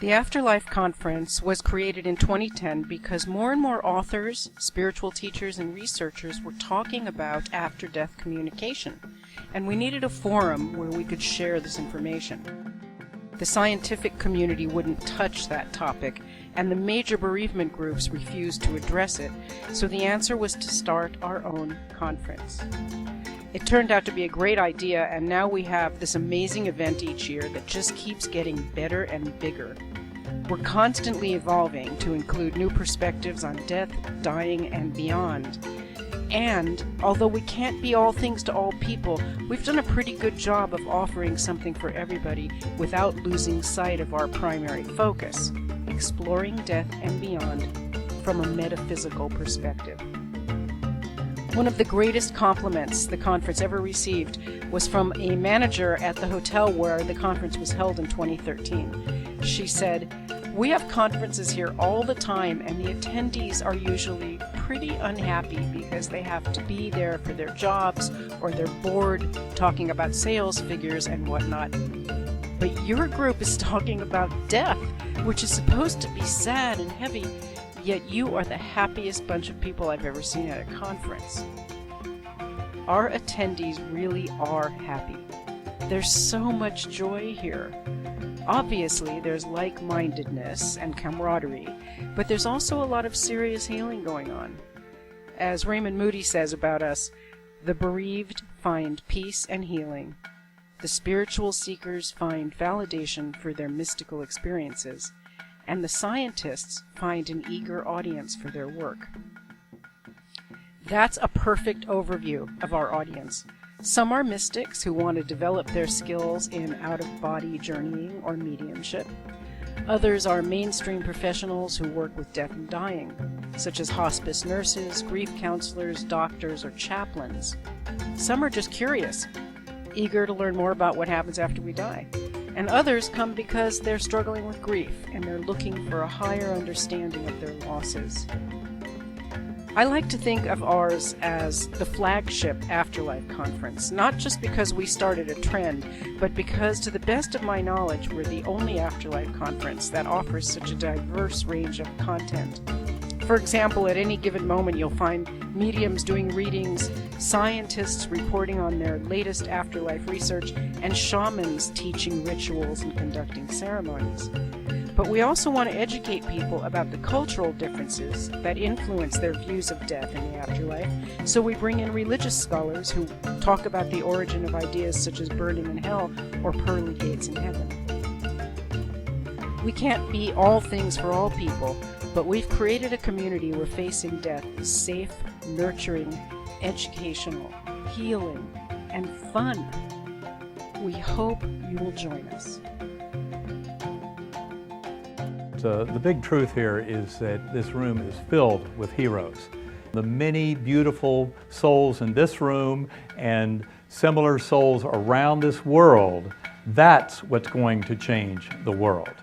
The Afterlife Conference was created in 2010 because more and more authors, spiritual teachers, and researchers were talking about after-death communication, and we needed a forum where we could share this information. The scientific community wouldn't touch that topic, and the major bereavement groups refused to address it, so the answer was to start our own conference. It turned out to be a great idea, and now we have this amazing event each year that just keeps getting better and bigger. We're constantly evolving to include new perspectives on death, dying, and beyond. And although we can't be all things to all people, we've done a pretty good job of offering something for everybody without losing sight of our primary focus, exploring death and beyond from a metaphysical perspective. One of the greatest compliments the conference ever received was from a manager at the hotel where the conference was held in 2013. She said, "We have conferences here all the time, and the attendees are usually pretty unhappy because they have to be there for their jobs or they're bored talking about sales figures and whatnot. But your group is talking about death, which is supposed to be sad and heavy, yet you are the happiest bunch of people I've ever seen at a conference." Our attendees really are happy. There's so much joy here. Obviously, there's like-mindedness and camaraderie, but there's also a lot of serious healing going on. As Raymond Moody says about us, the bereaved find peace and healing. The spiritual seekers find validation for their mystical experiences, and the scientists find an eager audience for their work. That's a perfect overview of our audience. Some are mystics who want to develop their skills in out-of-body journeying or mediumship. Others are mainstream professionals who work with death and dying, such as hospice nurses, grief counselors, doctors, or chaplains. Some are just curious, eager to learn more about what happens after we die. And others come because they're struggling with grief and they're looking for a higher understanding of their losses. I like to think of ours as the flagship Afterlife Conference, not just because we started a trend, but because, to the best of my knowledge, we're the only Afterlife Conference that offers such a diverse range of content. For example, at any given moment you'll find mediums doing readings, scientists reporting on their latest afterlife research, and shamans teaching rituals and conducting ceremonies. But we also want to educate people about the cultural differences that influence their views of death and the afterlife, so we bring in religious scholars who talk about the origin of ideas such as burning in hell or pearly gates in heaven. We can't be all things for all people, but we've created a community where facing death is safe, nurturing, educational, healing, and fun. We hope you will join us. The big truth here is that this room is filled with heroes. The many beautiful souls in this room and similar souls around this world, that's what's going to change the world.